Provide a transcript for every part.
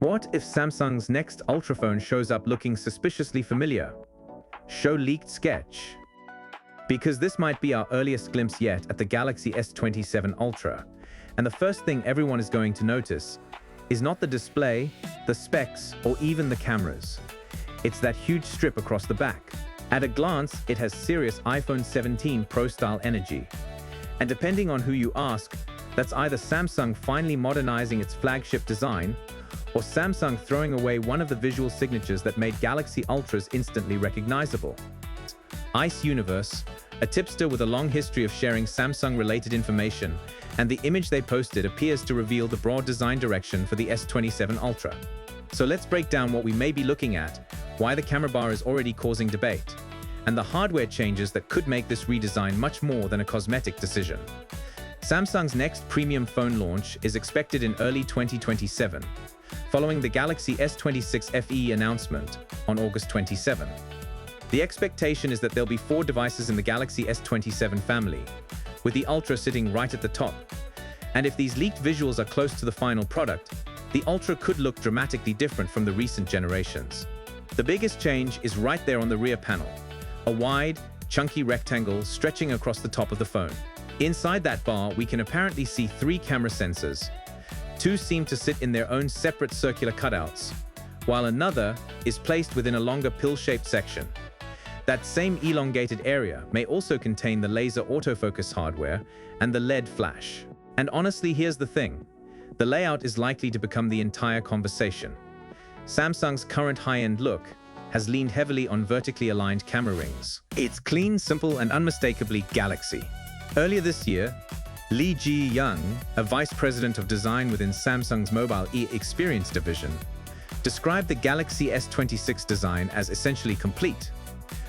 What if Samsung's next Ultra phone shows up looking suspiciously familiar? Show leaked sketch. Because this might be our earliest glimpse yet at the Galaxy S27 Ultra, and the first thing everyone is going to notice is not the display, the specs, or even the cameras. It's that huge strip across the back. At a glance, it has serious iPhone 17 Pro style energy. And depending on who you ask, that's either Samsung finally modernizing its flagship design, or Samsung throwing away one of the visual signatures that made Galaxy Ultras instantly recognizable. Ice Universe, a tipster with a long history of sharing Samsung-related information, and the image they posted appears to reveal the broad design direction for the S27 Ultra. So let's break down what we may be looking at, why the camera bar is already causing debate, and the hardware changes that could make this redesign much more than a cosmetic decision. Samsung's next premium phone launch is expected in early 2027, following the Galaxy S26 FE announcement on August 27. The expectation is that there'll be 4 devices in the Galaxy S27 family, with the Ultra sitting right at the top. And if these leaked visuals are close to the final product, the Ultra could look dramatically different from the recent generations. The biggest change is right there on the rear panel, a wide, chunky rectangle stretching across the top of the phone. Inside that bar, we can apparently see 3 camera sensors. 2 seem to sit in their own separate circular cutouts, while another is placed within a longer pill-shaped section. That same elongated area may also contain the laser autofocus hardware and the LED flash. And honestly, here's the thing. The layout is likely to become the entire conversation. Samsung's current high-end look has leaned heavily on vertically aligned camera rings. It's clean, simple, and unmistakably Galaxy. Earlier this year, Lee Ji-young, a vice president of design within Samsung's mobile e-experience division, described the Galaxy S26 design as essentially complete,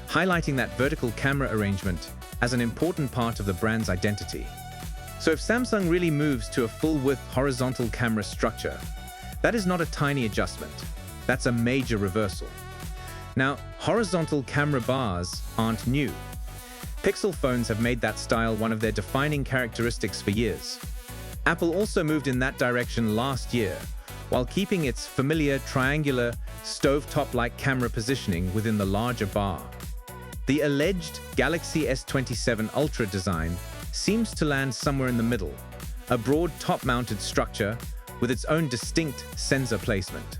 highlighting that vertical camera arrangement as an important part of the brand's identity. So if Samsung really moves to a full-width horizontal camera structure, that is not a tiny adjustment. That's a major reversal. Now, horizontal camera bars aren't new. Pixel phones have made that style one of their defining characteristics for years. Apple also moved in that direction last year, while keeping its familiar triangular, stovetop-like camera positioning within the larger bar. The alleged Galaxy S27 Ultra design seems to land somewhere in the middle, a broad top-mounted structure with its own distinct sensor placement,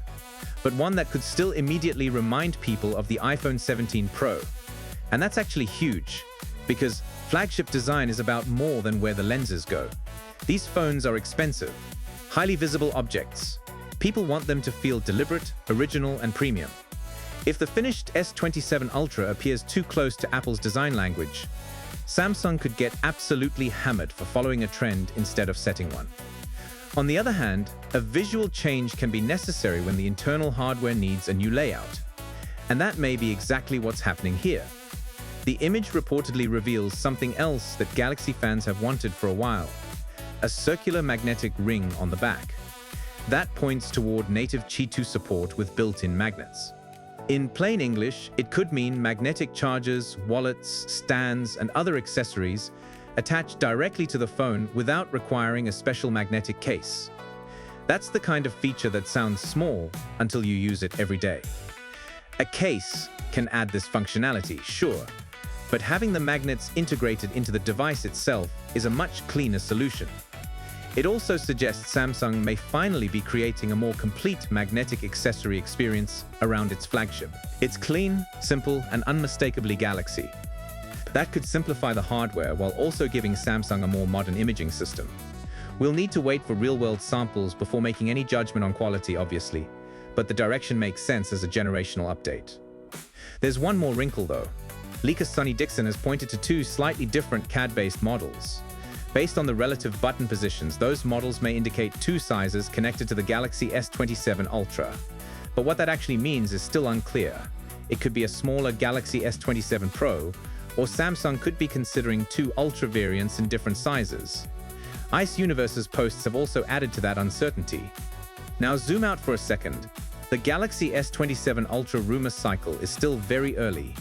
but one that could still immediately remind people of the iPhone 17 Pro. And that's actually huge, because flagship design is about more than where the lenses go. These phones are expensive, highly visible objects. People want them to feel deliberate, original, and premium. If the finished S27 Ultra appears too close to Apple's design language, Samsung could get absolutely hammered for following a trend instead of setting one. On the other hand, a visual change can be necessary when the internal hardware needs a new layout. And that may be exactly what's happening here. The image reportedly reveals something else that Galaxy fans have wanted for a while: a circular magnetic ring on the back. That points toward native Qi 2 support with built-in magnets. In plain English, it could mean magnetic chargers, wallets, stands, and other accessories attached directly to the phone without requiring a special magnetic case. That's the kind of feature that sounds small until you use it every day. A case can add this functionality, sure, but having the magnets integrated into the device itself is a much cleaner solution. It also suggests Samsung may finally be creating a more complete magnetic accessory experience around its flagship. It's clean, simple, and unmistakably Galaxy. That could simplify the hardware while also giving Samsung a more modern imaging system. We'll need to wait for real-world samples before making any judgment on quality, obviously, but the direction makes sense as a generational update. There's one more wrinkle, though. Leaker Sonny Dixon has pointed to 2 slightly different CAD-based models. Based on the relative button positions, those models may indicate 2 sizes connected to the Galaxy S27 Ultra. But what that actually means is still unclear. It could be a smaller Galaxy S27 Pro, or Samsung could be considering 2 Ultra variants in different sizes. Ice Universe's posts have also added to that uncertainty. Now zoom out for a second. The Galaxy S27 Ultra rumor cycle is still very early,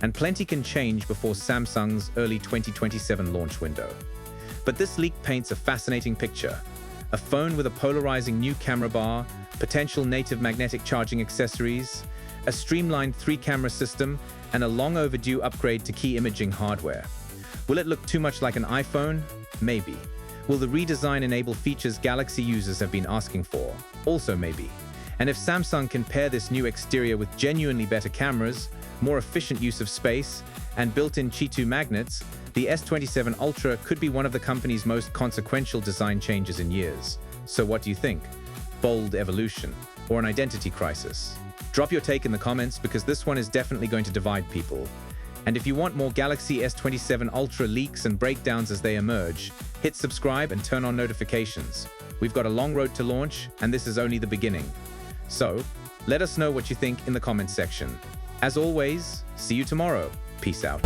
and plenty can change before Samsung's early 2027 launch window. But this leak paints a fascinating picture. A phone with a polarizing new camera bar, potential native magnetic charging accessories, a streamlined 3-camera system, and a long overdue upgrade to key imaging hardware. Will it look too much like an iPhone? Maybe. Will the redesign enable features Galaxy users have been asking for? Also maybe. And if Samsung can pair this new exterior with genuinely better cameras, more efficient use of space, and built-in Qi2 magnets, the S27 Ultra could be one of the company's most consequential design changes in years. So what do you think? Bold evolution, or an identity crisis? Drop your take in the comments because this one is definitely going to divide people. And if you want more Galaxy S27 Ultra leaks and breakdowns as they emerge, hit subscribe and turn on notifications. We've got a long road to launch, and this is only the beginning. So, let us know what you think in the comments section. As always, see you tomorrow. Peace out.